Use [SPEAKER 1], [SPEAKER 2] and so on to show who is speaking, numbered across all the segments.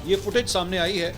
[SPEAKER 1] یہ فوٹیج سامنے آئی ہے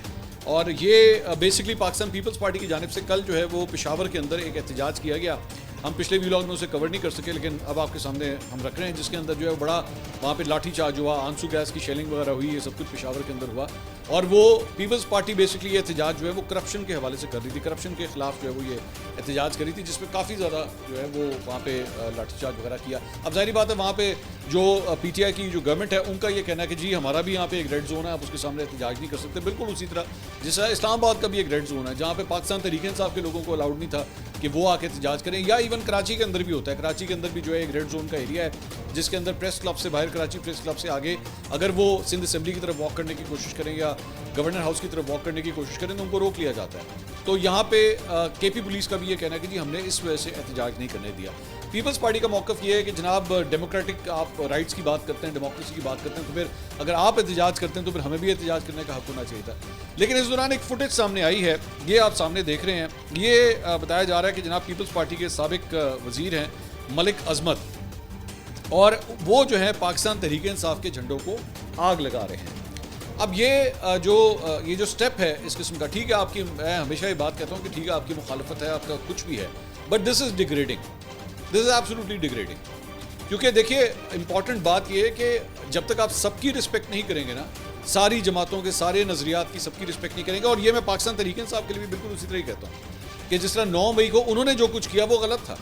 [SPEAKER 1] اور یہ بیسکلی پاکستان پیپلز پارٹی کی جانب سے کل جو ہے وہ پشاور کے اندر ایک احتجاج کیا گیا. ہم پچھلے ویلاگ میں اسے کور نہیں کر سکے لیکن اب آپ کے سامنے ہم رکھ رہے ہیں, جس کے اندر جو ہے بڑا وہاں پہ لاٹھی چارج ہوا, آنسو گیس کی شیلنگ وغیرہ ہوئی, یہ سب کچھ پشاور کے اندر ہوا. اور وہ پیپلز پارٹی بیسکلی یہ احتجاج جو ہے وہ کرپشن کے حوالے سے کر رہی تھی, کرپشن کے خلاف جو ہے وہ یہ احتجاج کری تھی, جس میں کافی زیادہ جو ہے وہ وہاں پہ لاٹھی چارج وغیرہ کیا. اب ظاہری بات ہے وہاں پہ جو پی ٹی آئی کی جو گورنمنٹ ہے ان کا یہ کہنا ہے کہ جی ہمارا بھی یہاں پہ ایک ریڈ زون ہے, آپ اس کے سامنے احتجاج نہیں کر سکتے. بالکل اسی طرح جس طرح اسلام آباد کا بھی ایک ریڈ زون ہے جہاں پہ پاکستان تحریک انصاف کے لوگوں کو الاؤڈ نہیں تھا کہ وہ آ کے احتجاج کریں, یا ایون کراچی کے اندر بھی ہوتا ہے. کراچی کے اندر بھی جو ہے ایک ریڈ زون کا ایریا ہے جس کے اندر پریس کلب سے باہر, کراچی پریس کلب سے آگے اگر وہ سندھ اسمبلی کی طرف واک کرنے کی کوشش کریں یا گورنر ہاؤس کی طرف واک کرنے کی کوشش کریں تو ان کو روک لیا جاتا ہے. تو یہاں پہ کے پی پولیس کا بھی یہ کہنا ہے کہ جی ہم نے اس وجہ سے احتجاج نہیں کرنے دیا. پیپلز پارٹی کا موقف یہ ہے کہ جناب ڈیموکریٹک آپ رائٹس کی بات کرتے ہیں, ڈیموکریسی کی بات کرتے ہیں, تو پھر اگر آپ احتجاج کرتے ہیں تو پھر ہمیں بھی احتجاج کرنے کا حق ہونا چاہیے تھا. لیکن اس دوران ایک فوٹیج سامنے آئی ہے, یہ آپ سامنے دیکھ رہے ہیں. یہ بتایا جا رہا ہے کہ جناب پیپلز پارٹی کے سابق وزیر ہیں ملک عظمت, اور وہ جو ہے پاکستان تحریک انصاف کے جھنڈوں کو آگ لگا رہے ہیں. اب یہ جو سٹیپ ہے اس قسم کا, ٹھیک ہے آپ کی, میں ہمیشہ یہ بات کہتا ہوں کہ ٹھیک ہے آپ کی مخالفت ہے, آپ کا کچھ بھی ہے, but this is degrading, this is absolutely degrading. کیونکہ دیکھیے امپورٹنٹ بات یہ ہے کہ جب تک آپ سب کی رسپیکٹ نہیں کریں گے نا, ساری جماعتوں کے سارے نظریات کی سب کی رسپیکٹ نہیں کریں گے, اور یہ میں پاکستان تحریک انصاف کے لیے بھی بالکل اسی طرح ہی کہتا ہوں کہ جس طرح 9 مئی کو انہوں نے جو کچھ کیا وہ غلط تھا,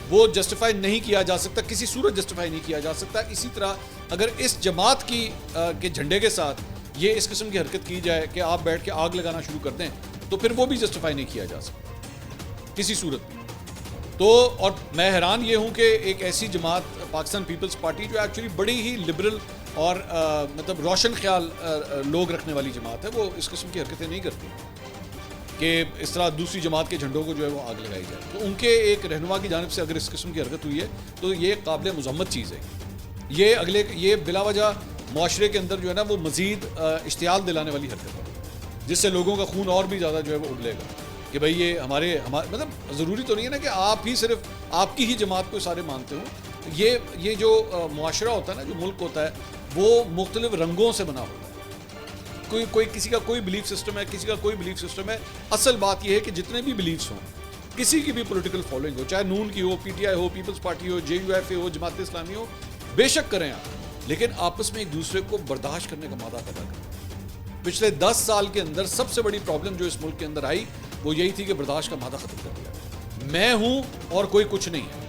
[SPEAKER 1] وہ جسٹیفائی نہیں کیا جا سکتا, کسی صورت جسٹیفائی نہیں کیا جا سکتا. اسی طرح اگر اس جماعت کے جھنڈے کے ساتھ یہ اس قسم کی حرکت کی جائے کہ آپ بیٹھ کے آگ لگانا شروع کر دیں تو پھر وہ بھی جسٹیفائی نہیں کیا جا سکتا کسی صورت میں. تو اور میں حیران یہ ہوں کہ ایک ایسی جماعت پاکستان پیپلز پارٹی جو ایکچولی بڑی ہی لبرل اور مطلب روشن خیال لوگ رکھنے والی جماعت ہے, وہ اس قسم کی حرکتیں نہیں کرتی کہ اس طرح دوسری جماعت کے جھنڈوں کو جو ہے وہ آگ لگائی جائے. تو ان کے ایک رہنما کی جانب سے اگر اس قسم کی حرکت ہوئی ہے تو یہ قابل مذمت چیز ہے. یہ بلا وجہ معاشرے کے اندر جو ہے نا وہ مزید اشتعال دلانے والی حرکت ہے, جس سے لوگوں کا خون اور بھی زیادہ جو ہے وہ ابلے گا کہ بھائی یہ ہمارے مطلب ضروری تو نہیں ہے نا کہ آپ ہی صرف آپ کی ہی جماعت کو سارے مانتے ہوں. یہ جو معاشرہ ہوتا ہے نا, جو ملک ہوتا ہے, وہ مختلف رنگوں سے بنا ہوتا ہے. کوئی کسی کا کوئی بلیف سسٹم ہے, کسی کا کوئی بلیف سسٹم ہے. اصل بات یہ ہے کہ جتنے بھی بلیفس ہوں, کسی کی بھی پولیٹیکل فالوئنگ ہو, چاہے نون کی ہو, پی ٹی آئی ہو, پیپلز پارٹی ہو, جے یو ایف اے ہو, جماعت اسلامی ہو, بے شک کریں آپ, لیکن آپس میں ایک دوسرے کو برداشت کرنے کا مادہ پیدا کریں. پچھلے 10 سال کے اندر سب سے بڑی پرابلم جو اس ملک کے اندر آئی وہ یہی تھی کہ برداشت کا مادہ ختم کر دیا. میں ہوں اور کوئی کچھ نہیں ہے.